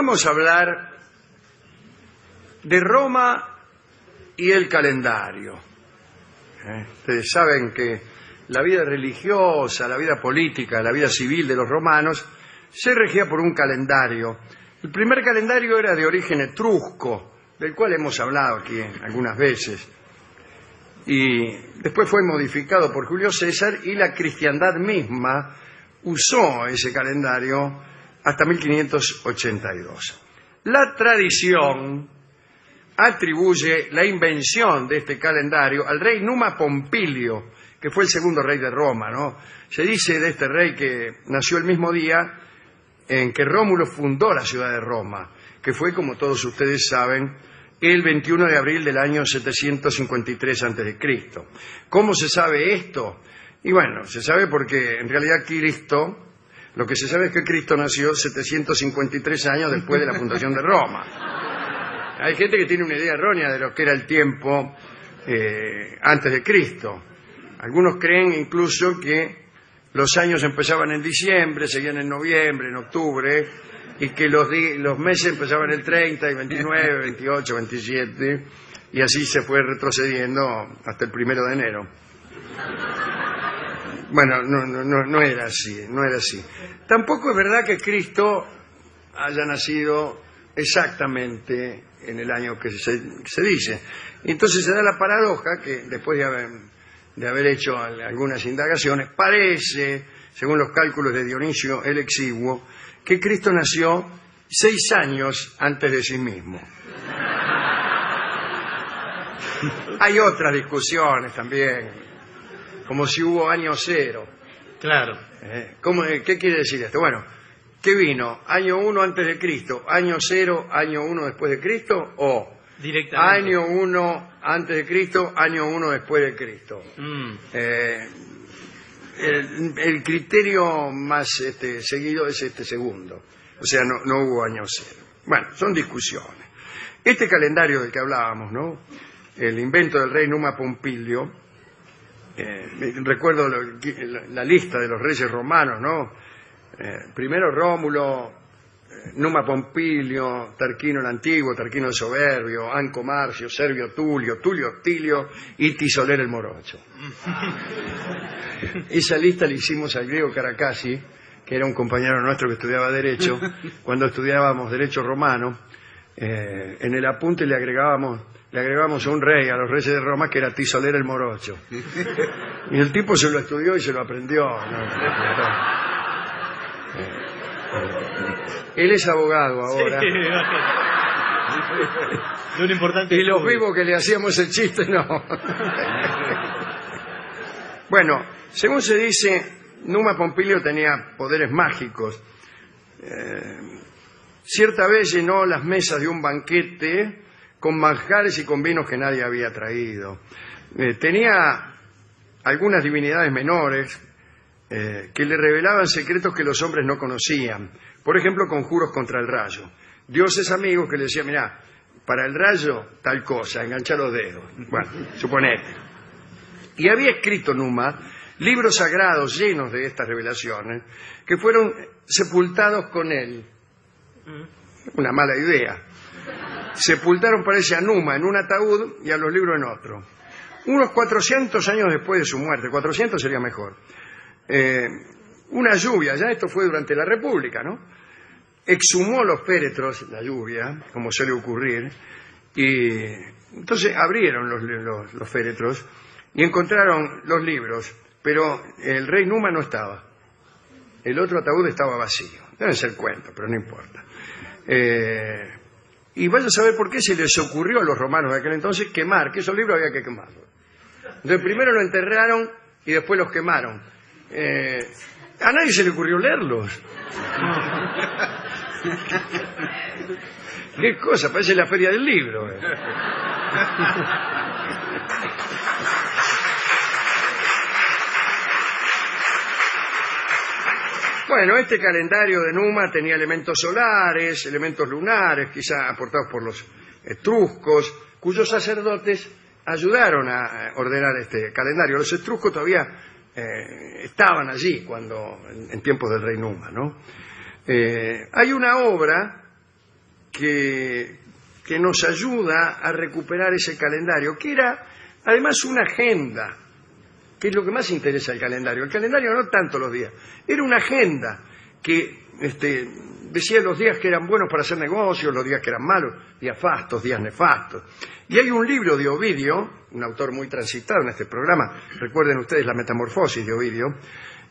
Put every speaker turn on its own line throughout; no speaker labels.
Vamos a hablar de Roma y el calendario. Ustedes saben que la vida religiosa, la vida política, la vida civil de los romanos se regía por un calendario. El primer calendario era de origen etrusco, del cual hemos hablado aquí algunas veces. Y después fue modificado por Julio César y la cristiandad misma usó ese calendario hasta 1582. La tradición atribuye la invención de este calendario al rey Numa Pompilio, que fue el segundo rey de Roma, ¿no? Se dice de este rey que nació el mismo día en que Rómulo fundó la ciudad de Roma, que fue, como todos ustedes saben, el 21 de abril del año 753 a.C. ¿Cómo se sabe esto? Y bueno, se sabe porque en realidad lo que se sabe es que Cristo nació 753 años después de la fundación de Roma. Hay gente que tiene una idea errónea de lo que era el tiempo antes de Cristo. Algunos creen incluso que los años empezaban en diciembre, seguían en noviembre, en octubre, y que los meses empezaban el 30, y 29, 28, 27, y así se fue retrocediendo hasta el 1 de enero. Bueno, no era así, no era así. Tampoco es verdad que Cristo haya nacido exactamente en el año que se dice. Entonces se da la paradoja que después de haber hecho algunas indagaciones, parece, según los cálculos de Dionisio el Exiguo, que Cristo nació 6 años antes de sí mismo. Hay otras discusiones también, como si hubo año cero.
Claro.
¿Qué quiere decir esto? Bueno, ¿qué vino? ¿Año 1 antes de Cristo? ¿Año 0, año 1 después de Cristo? ¿O
directamente
año 1 antes de Cristo, año 1 después de Cristo? El criterio más seguido es este segundo. O sea, no hubo año 0. Bueno, son discusiones. Este calendario del que hablábamos, ¿no? El invento del rey Numa Pompilio, recuerdo la lista de los reyes romanos, ¿no? Primero Rómulo, Numa Pompilio, Tarquino el Antiguo, Tarquino el Soberbio, Anco Marcio, Servio Tulio, Tulio Hostilio y Tisolero el Morocho. Esa lista la hicimos al griego Caracasi, que era un compañero nuestro que estudiaba Derecho. Cuando estudiábamos Derecho Romano, en el apunte le agregábamos a un rey, a los reyes de Roma, que era Tisolero el Morocho. Y el tipo se lo estudió y se lo aprendió. Él es abogado ahora.
Sí, un importante
y los vivos que le hacíamos el chiste, no. Bueno, según se dice, Numa Pompilio tenía poderes mágicos. Cierta vez llenó las mesas de un banquete con manjares y con vinos que nadie había traído. Tenía algunas divinidades menores que le revelaban secretos que los hombres no conocían. Por ejemplo, conjuros contra el rayo. Dioses amigos que le decían, mirá, para el rayo tal cosa, enganchá los dedos. Bueno, suponete. Y había escrito Numa libros sagrados llenos de estas revelaciones que fueron sepultados con él. Una mala idea. Sepultaron, parece, a Numa en un ataúd y a los libros en otro. Unos 400 años después de su muerte, 400 sería mejor, una lluvia, ya esto fue durante la República, ¿no? Exhumó los féretros, la lluvia, como suele ocurrir, y entonces abrieron los féretros y encontraron los libros, pero el rey Numa no estaba. El otro ataúd estaba vacío. Debe ser cuento, pero no importa. Y vaya a saber por qué se les ocurrió a los romanos de aquel entonces quemar, que esos libros había que quemarlos. Entonces primero lo enterraron y después los quemaron. A nadie se le ocurrió leerlos. ¿Qué cosa? Parece la feria del libro. Bueno, este calendario de Numa tenía elementos solares, elementos lunares, quizá aportados por los etruscos, cuyos sacerdotes ayudaron a ordenar este calendario. Los etruscos todavía estaban allí en tiempos del rey Numa, ¿no? Hay una obra que nos ayuda a recuperar ese calendario, que era además una agenda, que es lo que más interesa al calendario. El calendario no tanto los días, era una agenda que decía los días que eran buenos para hacer negocios, los días que eran malos, días fastos, días nefastos. Y hay un libro de Ovidio, un autor muy transitado en este programa, recuerden ustedes la Metamorfosis de Ovidio,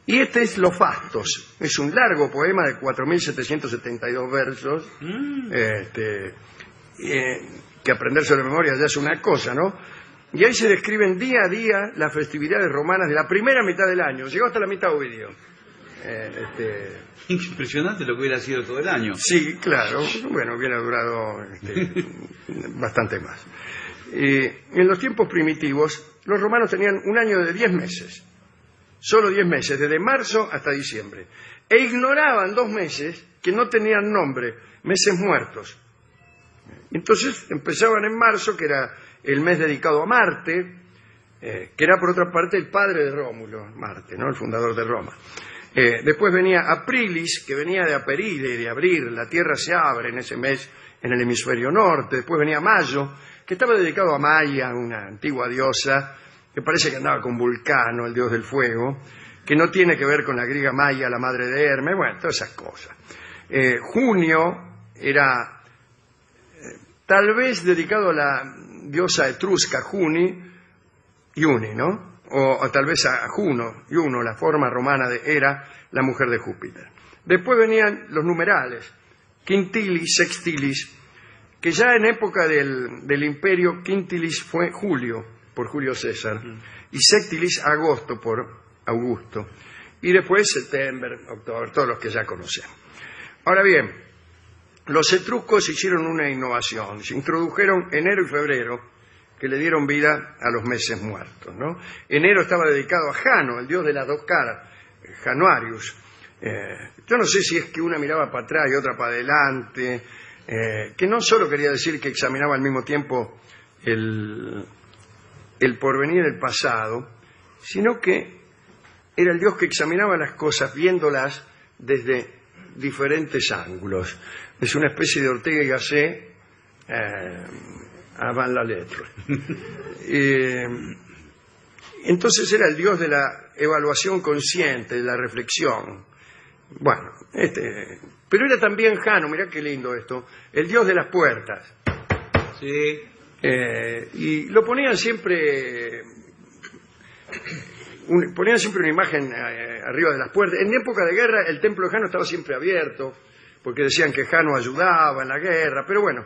y este es Los Fastos. Es un largo poema de 4.772 versos, que aprenderse de memoria ya es una cosa, ¿no? Y ahí se describen día a día las festividades romanas de la primera mitad del año. Llegó hasta la mitad Ovidio.
Impresionante lo que hubiera sido todo el año.
Sí, claro. Bueno, hubiera durado bastante más. En los tiempos primitivos, los romanos tenían un año de 10 meses. Solo 10 meses, desde marzo hasta diciembre. E ignoraban 2 meses que no tenían nombre, meses muertos. Entonces empezaban en marzo, que era el mes dedicado a Marte, que era por otra parte el padre de Rómulo, Marte, ¿no? El fundador de Roma. Después venía Aprilis, que venía de aperire, de abrir, la tierra se abre en ese mes en el hemisferio norte. Después venía Mayo, que estaba dedicado a Maya, una antigua diosa, que parece que andaba con Vulcano, el dios del fuego, que no tiene que ver con la griega Maya, la madre de Hermes, bueno, todas esas cosas. Junio era tal vez dedicado a la diosa etrusca Iuni, ¿no? O tal vez a Juno, la forma romana de Hera, la mujer de Júpiter. Después venían los numerales, quintilis, sextilis, que ya en época del imperio, quintilis fue julio, por Julio César, y sextilis agosto, por Augusto, y después septiembre, octubre, todos los que ya conocemos. Ahora bien, los etruscos hicieron una innovación, se introdujeron enero y febrero, que le dieron vida a los meses muertos, ¿no? Enero estaba dedicado a Jano, el dios de las dos caras, Januarius. Yo no sé si es que una miraba para atrás y otra para adelante, que no solo quería decir que examinaba al mismo tiempo el porvenir del pasado, sino que era el dios que examinaba las cosas viéndolas desde diferentes ángulos. Es una especie de Ortega y Gasset avant la lettre. Entonces era el dios de la evaluación consciente, de la reflexión. Bueno, pero era también Jano, mirá qué lindo esto, el dios de las puertas.
Sí.
Y lo ponían siempre una imagen arriba de las puertas. En época de guerra el templo de Jano estaba siempre abierto, porque decían que Jano ayudaba en la guerra, pero bueno,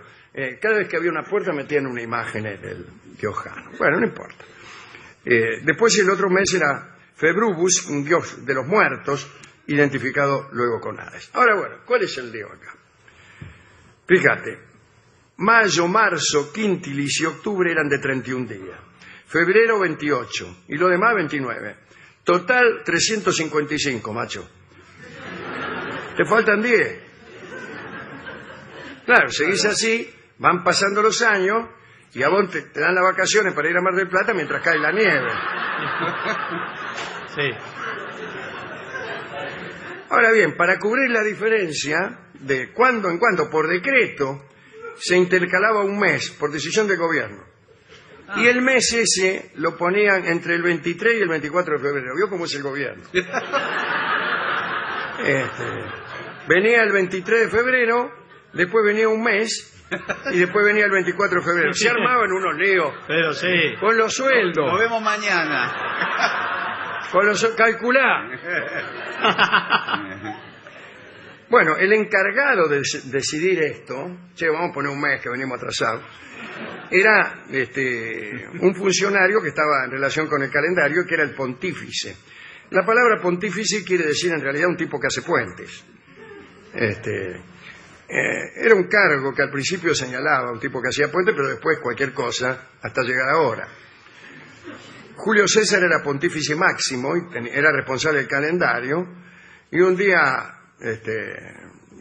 cada vez que había una puerta metían una imagen del dios Jano. Bueno, no importa. Después el otro mes era Februbus, un dios de los muertos, identificado luego con Hades. Ahora bueno, ¿cuál es el lío acá? Fíjate, mayo, marzo, quintilis y octubre eran de 31 días, febrero 28 y lo demás 29. Total 355, macho. Te faltan 10. Claro, seguís así, van pasando los años y a vos te dan las vacaciones para ir a Mar del Plata mientras cae la nieve.
Sí.
Ahora bien, para cubrir la diferencia, de cuando en cuando, por decreto, se intercalaba un mes, por decisión del gobierno. Y el mes ese lo ponían entre el 23 y el 24 de febrero. ¿Vio cómo es el gobierno? Venía el 23 de febrero, después venía un mes, y después venía el 24 de febrero. Se armaban unos líos.
Pero sí.
Con los sueldos.
Nos vemos mañana.
Calculá. Bueno, el encargado de decidir esto, vamos a poner un mes que venimos atrasados, era un funcionario que estaba en relación con el calendario, que era el pontífice. La palabra pontífice quiere decir en realidad un tipo que hace puentes. Era un cargo que al principio señalaba un tipo que hacía puentes, pero después cualquier cosa hasta llegar ahora. Julio César era pontífice máximo y era responsable del calendario, y un día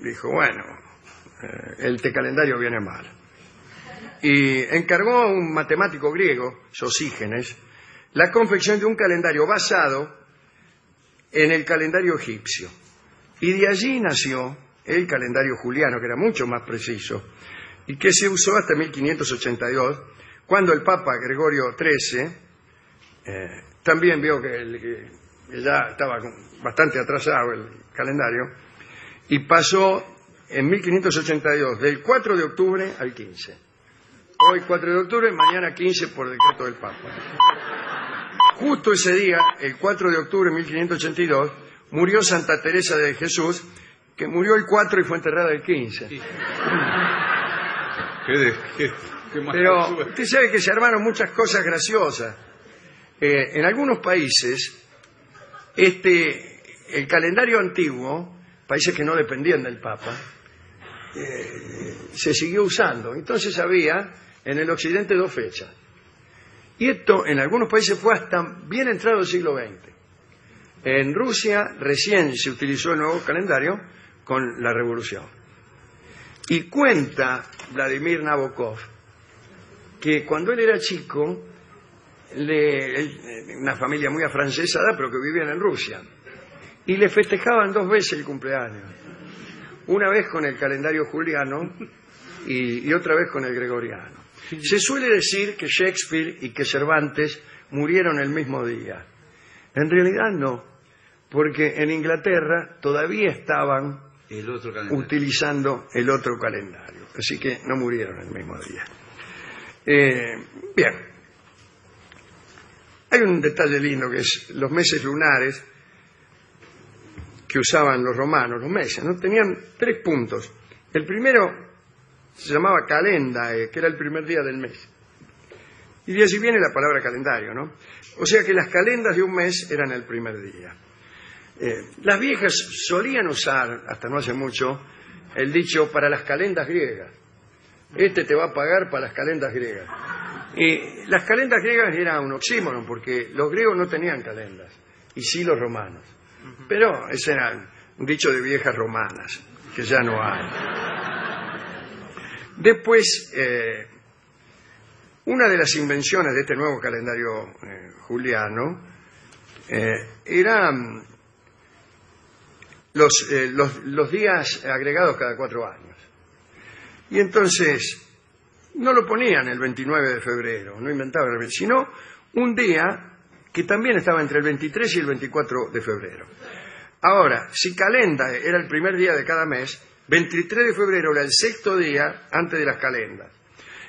dijo, bueno, el calendario viene mal. Y encargó a un matemático griego, Sosígenes, la confección de un calendario basado en el calendario egipcio. Y de allí nació el calendario juliano, que era mucho más preciso, y que se usó hasta 1582, cuando el Papa Gregorio XIII también vio que ya estaba bastante atrasado el calendario, y pasó en 1582 del 4 de octubre al 15. Hoy 4 de octubre, mañana 15 por decreto del Papa. Justo ese día, el 4 de octubre de 1582, murió Santa Teresa de Jesús, que murió el 4 y fue enterrada el 15.
Sí. Qué mala
Pero
suerte.
usted sabe que se armaron muchas cosas graciosas. En algunos países, el calendario antiguo, países que no dependían del Papa, se siguió usando. Entonces había en el occidente 2 fechas. Y esto en algunos países fue hasta bien entrado el siglo XX. En Rusia recién se utilizó el nuevo calendario con la revolución. Y cuenta Vladimir Nabokov que cuando él era chico, una familia muy afrancesada, pero que vivían en Rusia, y le festejaban 2 veces el cumpleaños. Una vez con el calendario juliano y otra vez con el gregoriano. Se suele decir que Shakespeare y que Cervantes murieron el mismo día. En realidad no, porque en Inglaterra todavía estaban
El otro calendario.
utilizando el otro calendario, así que no murieron el mismo día. Bien, hay un detalle lindo que es los meses lunares que usaban los romanos, los meses, ¿no? Tenían 3 puntos. El primero se llamaba calendae, que era el primer día del mes. Y de allí viene la palabra calendario, ¿no? O sea que las calendas de un mes eran el primer día. Las viejas solían usar, hasta no hace mucho, el dicho para las calendas griegas. Este te va a pagar para las calendas griegas. Y las calendas griegas eran un oxímoron, porque los griegos no tenían calendas, y sí los romanos. Pero ese era un dicho de viejas romanas, que ya no hay. Después, una de las invenciones de este nuevo calendario juliano eran los días agregados cada 4 años. Y entonces no lo ponían el 29 de febrero, no inventaban el 20, sino un día que también estaba entre el 23 y el 24 de febrero. Ahora, si calendae era el primer día de cada mes, 23 de febrero era el 6º día antes de las calendas.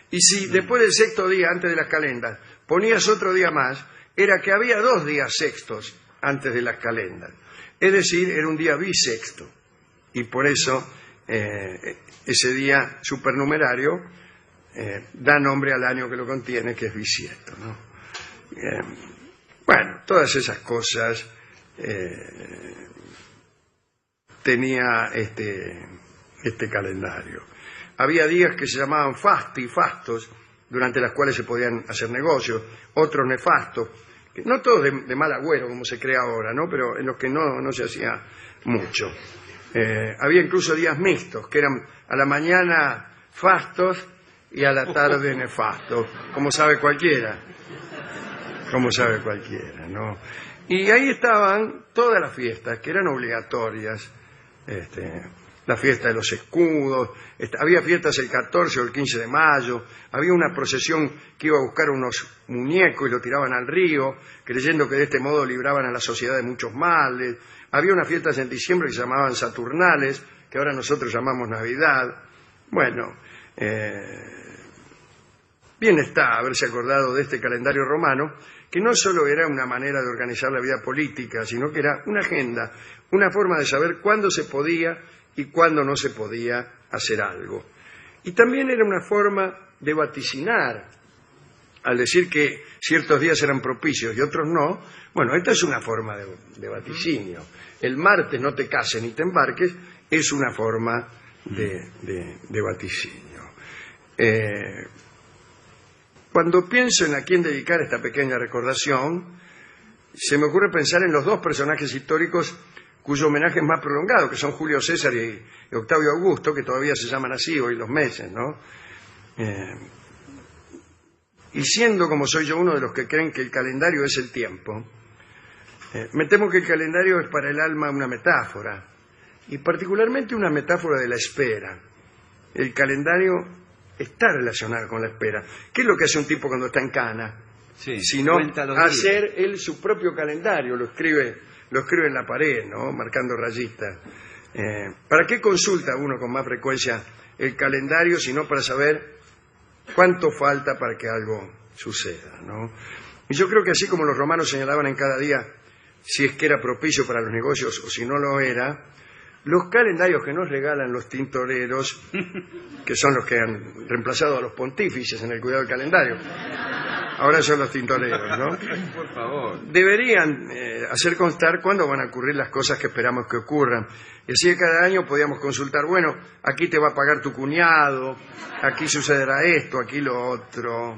Y si después del 6º día antes de las calendas ponías otro día más, era que había 2 días sextos antes de las calendas. Es decir, era un día bisexto. Y por eso ese día supernumerario da nombre al año que lo contiene, que es bisiesto, ¿no? Bueno, todas esas cosas tenía este calendario. Había días que se llamaban fasti, fastos, durante las cuales se podían hacer negocios, otros nefastos, que no todos de mal agüero como se cree ahora, ¿no? Pero en los que no se hacía mucho. Había incluso días mixtos, que eran a la mañana fastos y a la tarde nefastos, como sabe cualquiera, ¿no? Y ahí estaban todas las fiestas, que eran obligatorias, la fiesta de los escudos, había fiestas el 14 o el 15 de mayo, había una procesión que iba a buscar unos muñecos y lo tiraban al río, creyendo que de este modo libraban a la sociedad de muchos males. Había unas fiestas en diciembre que se llamaban Saturnales, que ahora nosotros llamamos Navidad. Bueno, bien está haberse acordado de este calendario romano, que no solo era una manera de organizar la vida política, sino que era una agenda, una forma de saber cuándo se podía y cuándo no se podía hacer algo. Y también era una forma de vaticinar, al decir que ciertos días eran propicios y otros no. Bueno, esta es una forma de vaticinio. El martes no te cases ni te embarques es una forma de vaticinio. Cuando pienso en a quién dedicar esta pequeña recordación, se me ocurre pensar en los 2 personajes históricos cuyo homenaje es más prolongado, que son Julio César y Octavio Augusto, que todavía se llaman así hoy los meses, ¿no? Y siendo como soy yo uno de los que creen que el calendario es el tiempo, me temo que el calendario es para el alma una metáfora, y particularmente una metáfora de la espera. El calendario está relacionado con la espera. ¿Qué es lo que hace un tipo cuando está en cana?
Sí,
Sino
cuenta los días.
hacer él su propio calendario, lo escribe en la pared, ¿no? Marcando rayitas. ¿Para qué consulta uno con más frecuencia el calendario sino para saber cuánto falta para que algo suceda, ¿no? Y yo creo que así como los romanos señalaban en cada día si es que era propicio para los negocios o si no lo era, los calendarios que nos regalan los tintoreros, que son los que han reemplazado a los pontífices en el cuidado del calendario, ahora son los tintoreros, ¿no?
Por favor.
Deberían hacer constar cuándo van a ocurrir las cosas que esperamos que ocurran. Y así cada año podíamos consultar, bueno, aquí te va a pagar tu cuñado, aquí sucederá esto, aquí lo otro.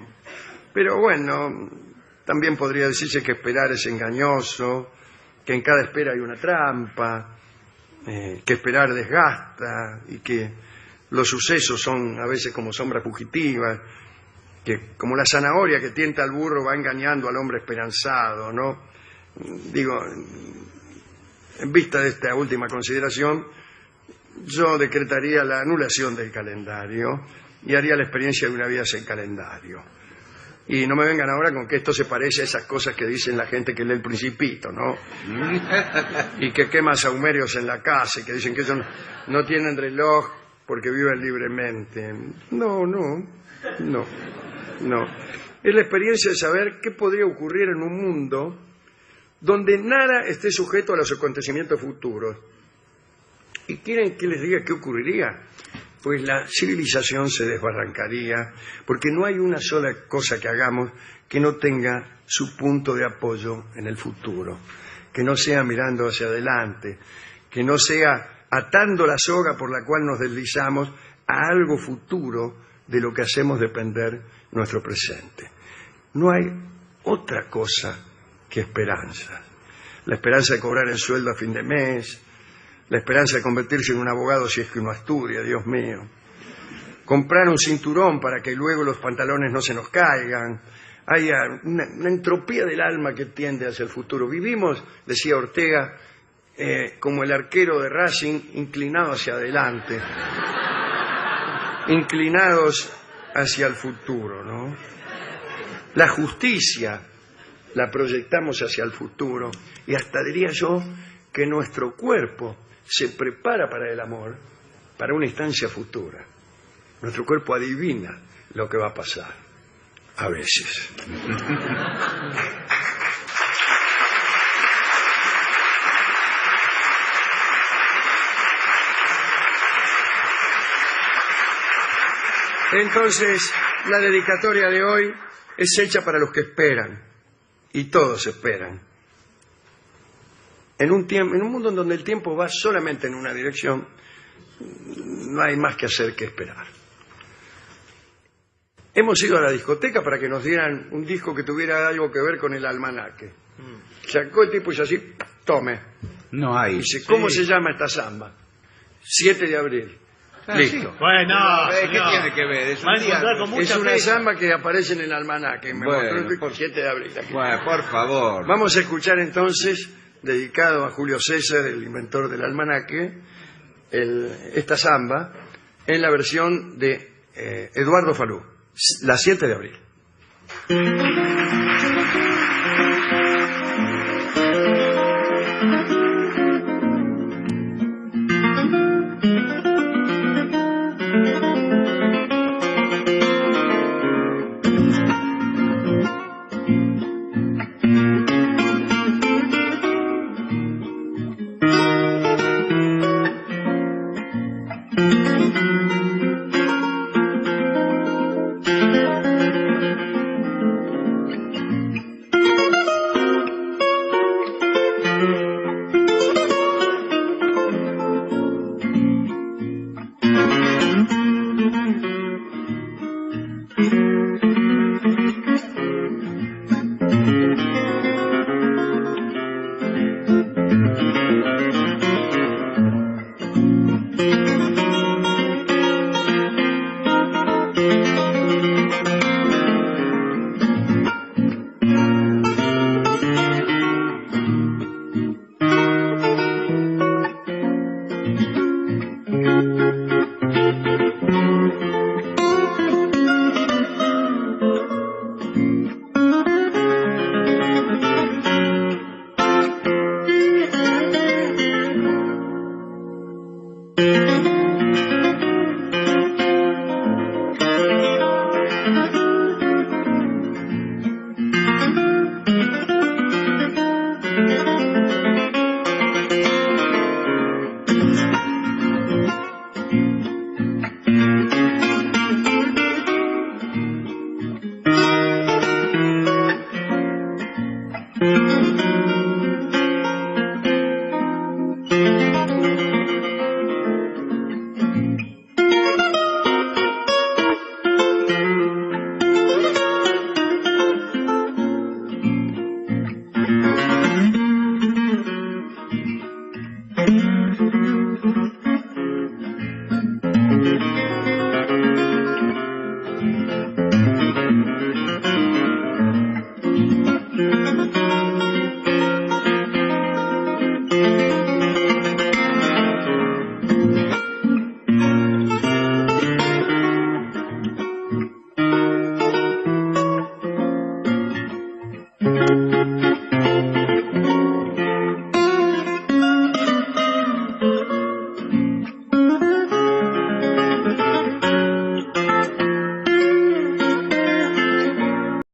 Pero bueno, también podría decirse que esperar es engañoso, que en cada espera hay una trampa, que esperar desgasta y que los sucesos son a veces como sombras fugitivas, que como la zanahoria que tienta al burro va engañando al hombre esperanzado, ¿no? Digo, en vista de esta última consideración, yo decretaría la anulación del calendario y haría la experiencia de una vida sin calendario. Y no me vengan ahora con que esto se parece a esas cosas que dicen la gente que lee El Principito, ¿no? Y que quema sahumerios en la casa y que dicen que ellos no tienen reloj porque viven libremente. No. Es la experiencia de saber qué podría ocurrir en un mundo donde nada esté sujeto a los acontecimientos futuros. ¿Y quieren que les diga qué ocurriría? Pues la civilización se desbarrancaría, porque no hay una sola cosa que hagamos que no tenga su punto de apoyo en el futuro, que no sea mirando hacia adelante, que no sea atando la soga por la cual nos deslizamos a algo futuro de lo que hacemos depender nuestro presente. No hay otra cosa que esperanza. La esperanza de cobrar el sueldo a fin de mes, la esperanza de convertirse en un abogado si es que uno estudia, Dios mío. Comprar un cinturón para que luego los pantalones no se nos caigan. Hay una entropía del alma que tiende hacia el futuro. Vivimos, decía Ortega, como el arquero de Racing, inclinado hacia adelante, inclinados hacia el futuro, ¿no? La justicia la proyectamos hacia el futuro y hasta diría yo que nuestro cuerpo se prepara para el amor, para una instancia futura. Nuestro cuerpo adivina lo que va a pasar, a veces. Entonces, la dedicatoria de hoy es hecha para los que esperan, y todos esperan. En un mundo en donde el tiempo va solamente en una dirección, no hay más que hacer que esperar. Hemos ido a la discoteca para que nos dieran un disco que tuviera algo que ver con el almanaque. Sacó el tipo y hizo así, tome.
No hay.
Dice, ¿cómo se llama esta samba? 7 de abril. Listo.
Sí. Bueno,
¿Qué
señor.
tiene que ver? Es
Va a
un día.
encontrar con mucha
Es una
fecha.
samba que aparece en el almanaque. Me
Bueno,
mostró el
por-
7 de abril. Aquí.
Bueno, por favor.
Vamos a escuchar entonces, dedicado a Julio César, el inventor del almanaque, esta samba, en la versión de Eduardo Falú, la 7 de abril.